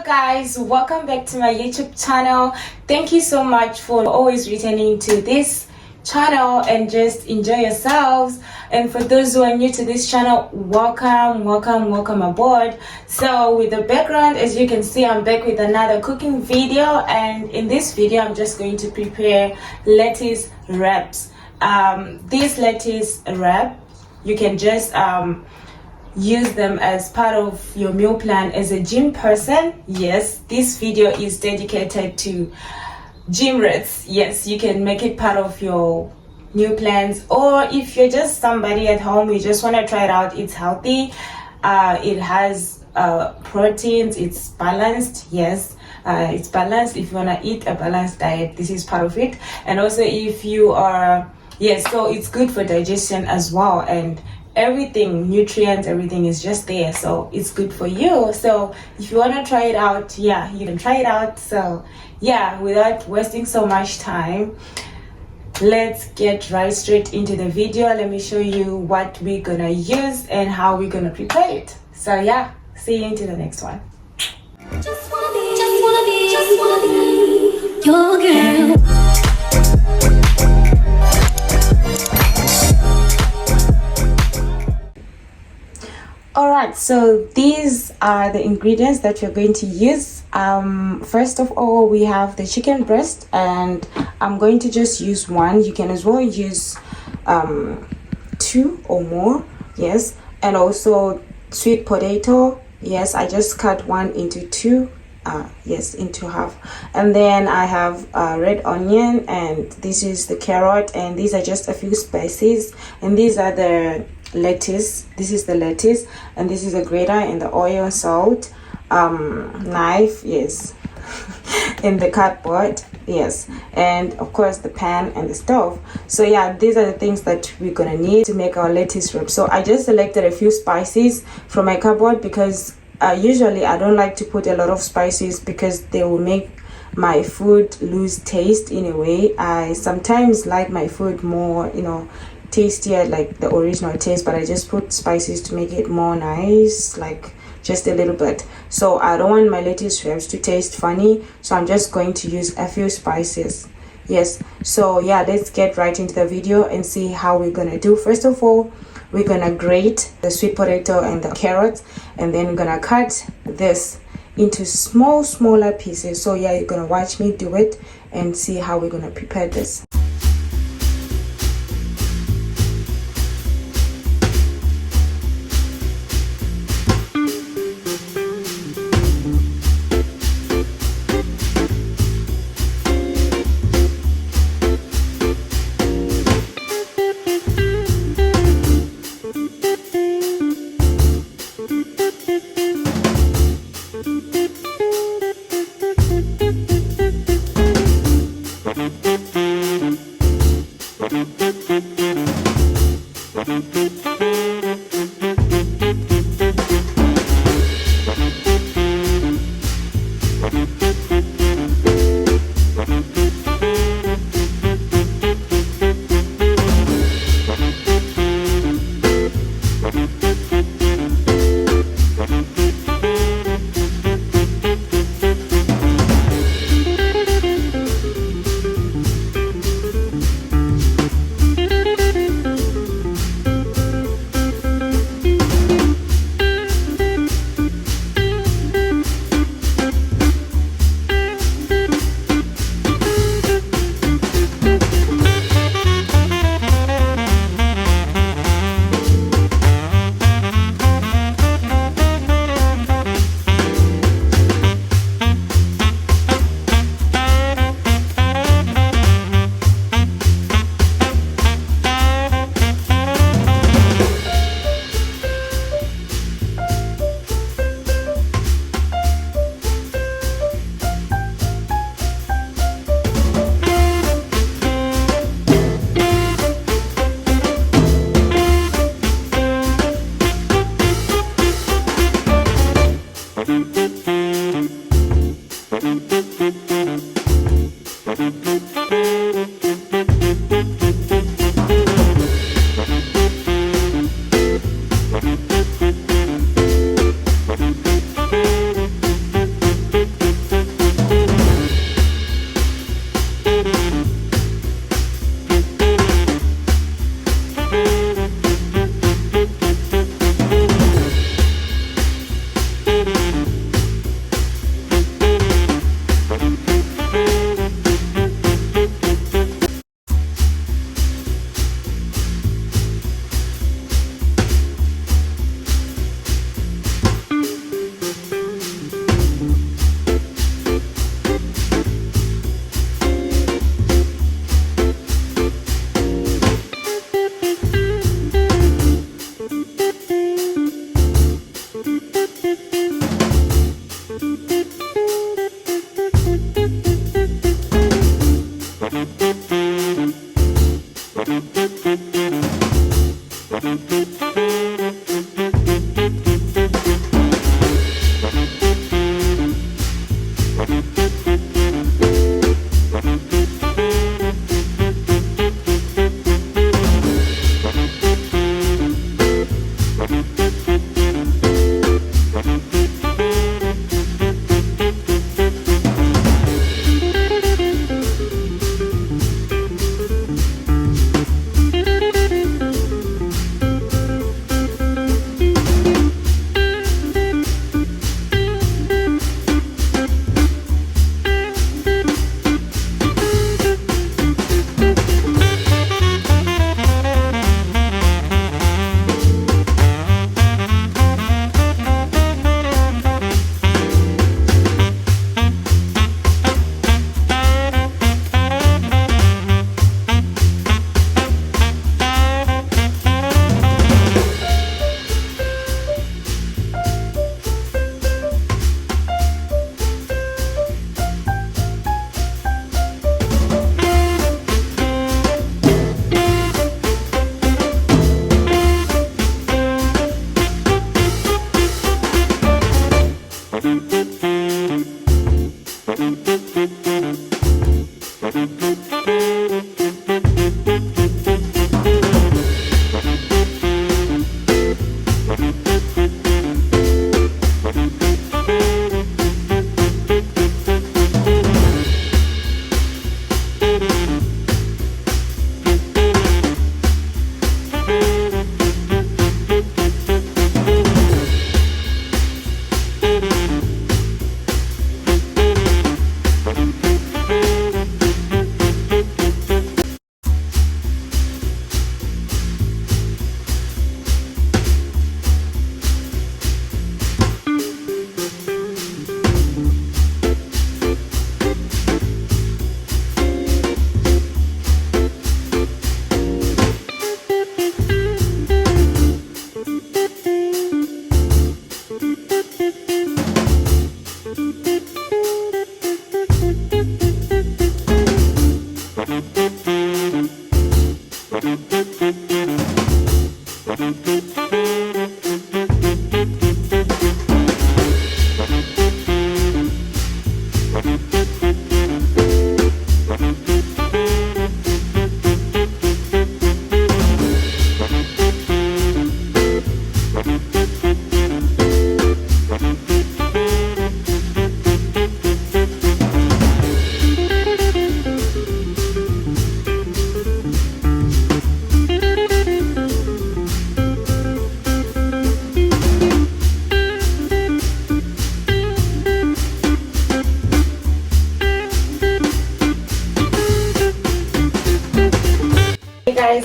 guys, welcome back to my YouTube channel. Thank you so much for always returning to this channel and just enjoy yourselves. And for those who are new to this channel, welcome aboard. So with the background, as you can see, I'm back with another cooking video, and in this video I'm just going to prepare lettuce wraps. This lettuce wrap, you can just use them as part of your meal plan as a gym person. Yes, this video is dedicated to gym rats. Yes, you can make it part of your meal plans, or if you're just somebody at home, you just want to try it out. It's healthy, it has proteins, it's balanced. Yes, it's balanced. If you want to eat a balanced diet, this is part of it. And also if you are, yes, so it's good for digestion as well, and everything, nutrients, everything is just there, so it's good for you. So if you want to try it out, yeah, you can try it out. So yeah, without wasting so much time, let's get right straight into the video. Let me show you what we're gonna use and how we're gonna prepare it. So yeah, see you into the next one. Just wanna be your girl. Alright, so these are the ingredients that you're going to use. First of all, we have the chicken breast, and I'm going to just use one. You can as well use two or more. Yes, and also sweet potato. Yes, I just cut one into two. Yes, into half. And then I have red onion, and this is the carrot, and these are just a few spices, and these are the lettuce. This is the lettuce, and this is a grater, and the oil, salt, knife, yes, in the cardboard, yes, and of course the pan and the stove. So yeah, these are the things that we're gonna need to make our lettuce wrap. So I just selected a few spices from my cupboard because usually I don't like to put a lot of spices because they will make my food lose taste in a way. I sometimes like my food more, you know, tastier, like the original taste, but I just put spices to make it more nice, like just a little bit. So I don't want my lettuce wraps to taste funny, so I'm just going to use a few spices. Yes, so yeah, let's get right into the video and see how we're gonna do. First of all, we're gonna grate the sweet potato and the carrots, and then we're gonna cut this into smaller pieces. So yeah, you're gonna watch me do it and see how we're gonna prepare this.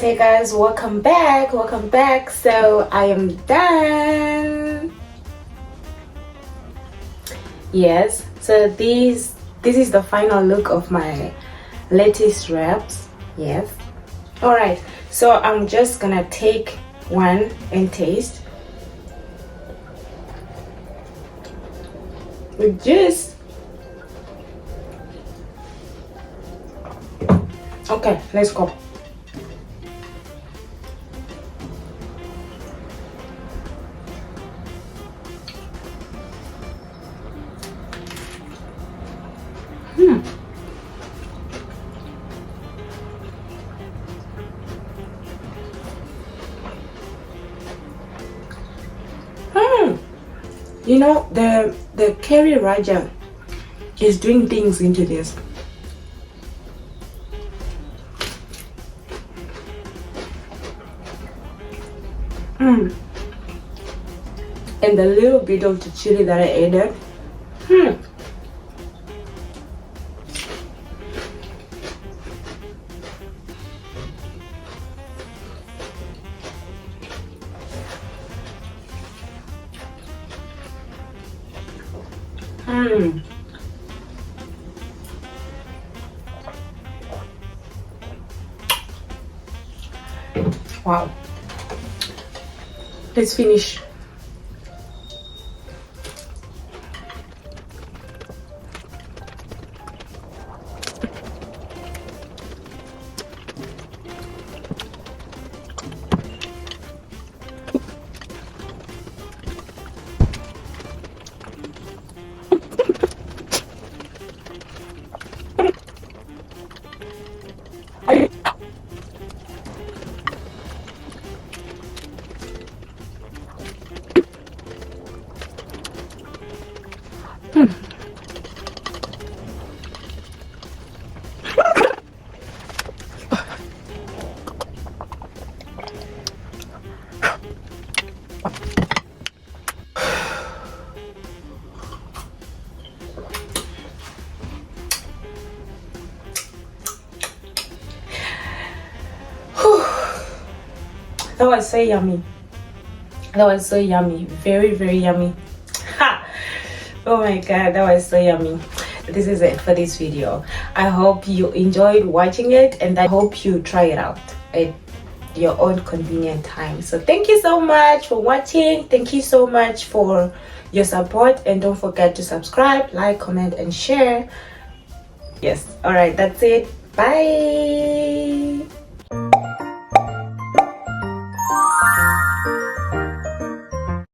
Hey guys, welcome back. So I am done. Yes, so this is the final look of my lettuce wraps. Yes. All right, so I'm just gonna take one and taste with juice. Okay, let's go. You know, the curry raja is doing things into this. And the little bit of the chili that I added. Wow. Let's finish. That was so yummy. That was so yummy. Very, very yummy. Ha! Oh my god, that was so yummy. This is it for this video. I hope you enjoyed watching it, and I hope you try it out at your own convenient time. So thank you so much for watching. Thank you so much for your support, and don't forget to subscribe, like, comment, and share. Yes, all right, that's it. Bye.